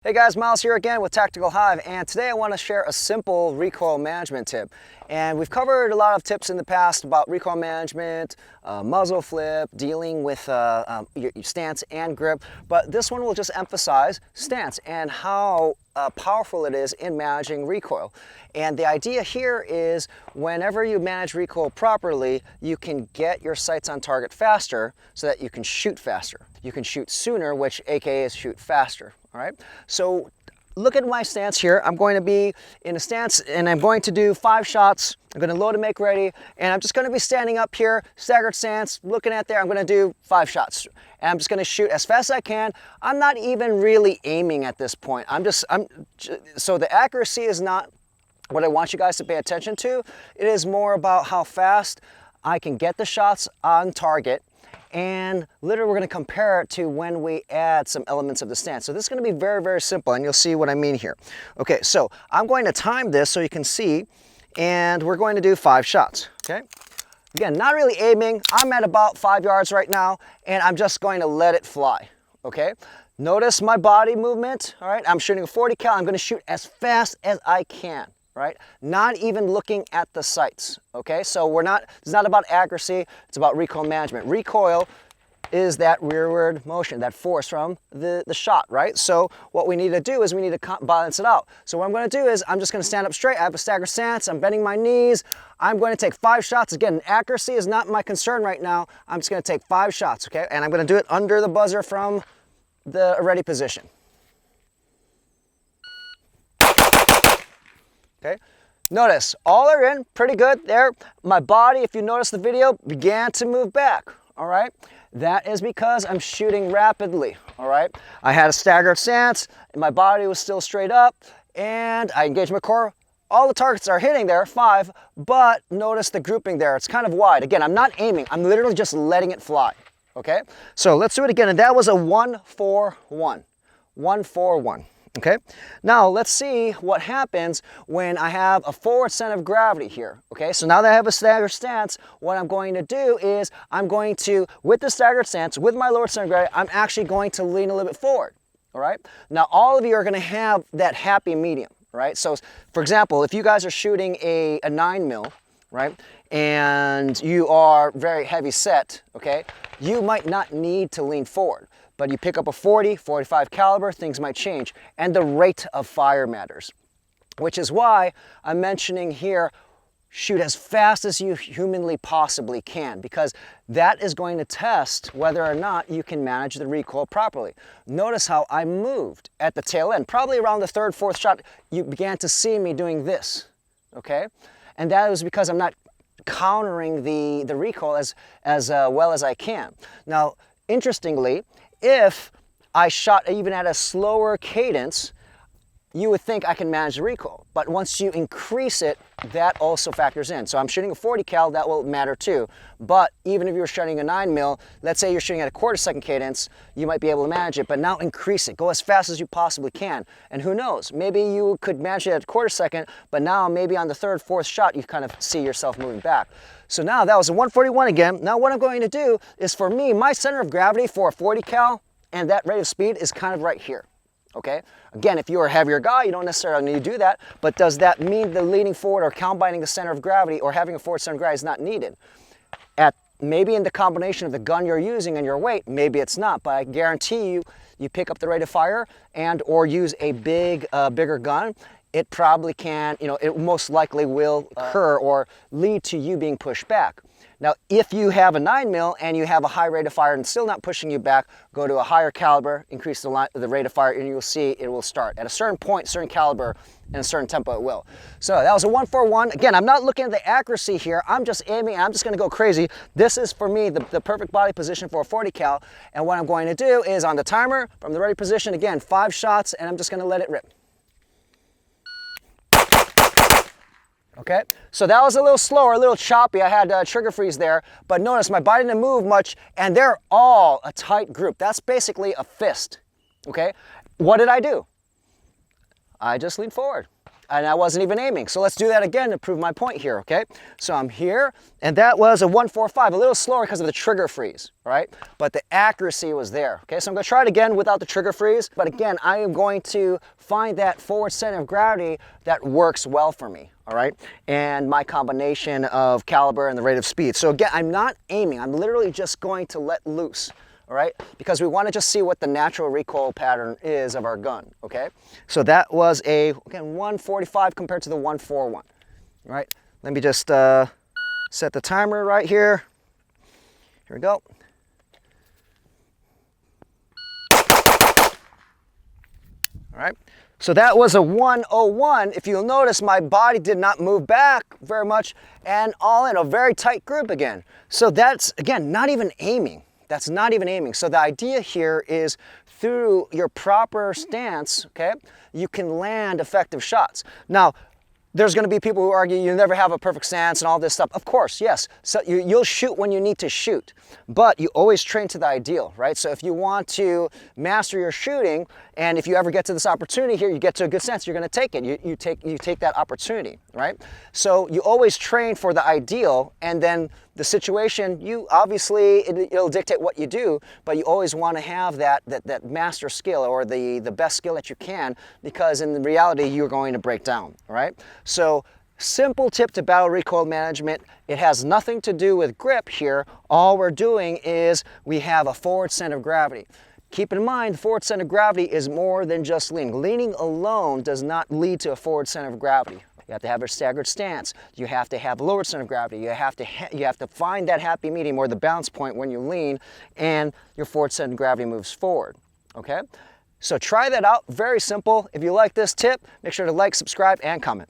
Hey guys, Myles here again with Tactical Hyve, and today I want to share a simple recoil management tip. And we've covered a lot of tips in the past about recoil management, muzzle flip, dealing with your stance and grip, but this one will just emphasize stance and how powerful it is in managing recoil. And the idea here is whenever you manage recoil properly, you can get your sights on target faster so that you can shoot faster. You can shoot sooner, which aka is shoot faster. All right, so look at my stance here. I'm going to be in a stance and I'm going to do 5 shots. I'm going to load and make ready, and I'm just going to be standing up here, staggered stance, looking at there. I'm going to do 5 shots, and I'm just going to shoot as fast as I can. I'm not even really aiming at this point. So the accuracy is not what I want you guys to pay attention to. It is more about how fast I can get the shots on target. And literally we're going to compare it to when we add some elements of the stance. So this is going to be very, very simple, and you'll see what I mean here. Okay, so I'm going to time this so you can see, and we're going to do 5 shots, okay? Again, not really aiming. I'm at about 5 yards right now, and I'm just going to let it fly, okay? Notice my body movement, all right? I'm shooting a 40 cal. I'm going to shoot as fast as I can. Right? Not even looking at the sights, okay? So it's not about accuracy, it's about recoil management. Recoil is that rearward motion, that force from the shot, right? So what we need to do is we need to balance it out. So what I'm going to do is I'm just going to stand up straight. I have a staggered stance. I'm bending my knees. I'm going to take 5 shots. Again, accuracy is not my concern right now. I'm just going to take 5 shots, okay? And I'm going to do it under the buzzer from the ready position. Okay, notice all are in pretty good there. My body, if you notice the video, began to move back. All right, that is because I'm shooting rapidly. All right, I had a staggered stance and my body was still straight up, and I engaged my core. All the targets are hitting there, 5, but notice the grouping there. It's kind of wide. Again, I'm not aiming. I'm literally just letting it fly. Okay, so let's do it again, and that was a 1-4-1. 1-4-1. Okay, now let's see what happens when I have a forward center of gravity here. Okay, so now that I have a staggered stance, what I'm going to do is I'm going to, with the staggered stance, with my lower center of gravity, I'm actually going to lean a little bit forward. All right, now all of you are going to have that happy medium, right? So for example, if you guys are shooting a 9mm, right, and you are very heavy set, okay, you might not need to lean forward. But you pick up a 40, 45 caliber, things might change. And the rate of fire matters, which is why I'm mentioning here, shoot as fast as you humanly possibly can, because that is going to test whether or not you can manage the recoil properly. Notice how I moved at the tail end. Probably around the 3rd, 4th shot, you began to see me doing this, okay? And that was because I'm not countering the recoil as well as I can. Now, interestingly, if I shot even at a slower cadence, you would think I can manage the recoil. But once you increase it, that also factors in. So I'm shooting a 40 cal, that will matter too. But even if you were shooting a 9mm, let's say you're shooting at a 1/4 second cadence, you might be able to manage it, but now increase it. Go as fast as you possibly can. And who knows, maybe you could manage it at a 1/4 second, but now maybe on the 3rd, 4th shot, you kind of see yourself moving back. So now that was a 141 again. Now what I'm going to do is, for me, my center of gravity for a 40 cal and that rate of speed is kind of right here. Okay, again, if you're a heavier guy, you don't necessarily need to do that, but does that mean the leaning forward or combining the center of gravity or having a forward center of gravity is not needed? Maybe in the combination of the gun you're using and your weight, maybe it's not, but I guarantee you, you pick up the rate of fire and or use a bigger gun, it probably can, it most likely will occur or lead to you being pushed back. Now, if you have a 9mm and you have a high rate of fire and still not pushing you back, go to a higher caliber, increase the rate of fire, and you'll see it will start. At a certain point, certain caliber, and a certain tempo, it will. So that was a 141. Again, I'm not looking at the accuracy here. I'm just aiming. I'm just going to go crazy. This is, for me, the perfect body position for a 40 cal. And what I'm going to do is on the timer, from the ready position, again, 5 shots, and I'm just going to let it rip. Okay, so that was a little slower, a little choppy. I had trigger freeze there, but notice my body didn't move much, and they're all a tight group. That's basically a fist, okay? What did I do? I just leaned forward. and I wasn't even aiming. So let's do that again to prove my point here, okay? So I'm here, and that was a 145, a little slower because of the trigger freeze, right? But the accuracy was there, okay? So I'm gonna try it again without the trigger freeze, but again, I am going to find that forward center of gravity that works well for me, all right? And my combination of caliber and the rate of speed. So again, I'm not aiming, I'm literally just going to let loose. All right, because we want to just see what the natural recoil pattern is of our gun, okay? So that was a, again, 145 compared to the 141, all right? Let me just set the timer right here. Here we go. All right, so that was a 101. If you'll notice, my body did not move back very much, and all in a very tight group again. So that's, again, not even aiming. That's not even aiming. So the idea here is through your proper stance, okay, you can land effective shots. Now, there's going to be people who argue you never have a perfect stance and all this stuff. Of course, yes. So you'll shoot when you need to shoot, but you always train to the ideal, right? So if you want to master your shooting, and if you ever get to this opportunity here, you get to a good stance, you're going to take it. You take that opportunity, right? So you always train for the ideal, and then the situation, you obviously, it'll dictate what you do, but you always want to have that master skill or the best skill that you can, because in reality, you're going to break down, all right? So simple tip to battle recoil management. It has nothing to do with grip here. All we're doing is we have a forward center of gravity. Keep in mind, forward center of gravity is more than just leaning. Leaning alone does not lead to a forward center of gravity. You have to have a staggered stance. You have to have a lower center of gravity. You have to find that happy medium or the balance point when you lean, and your forward center of gravity moves forward, okay? So try that out, very simple. If you like this tip, make sure to like, subscribe, and comment.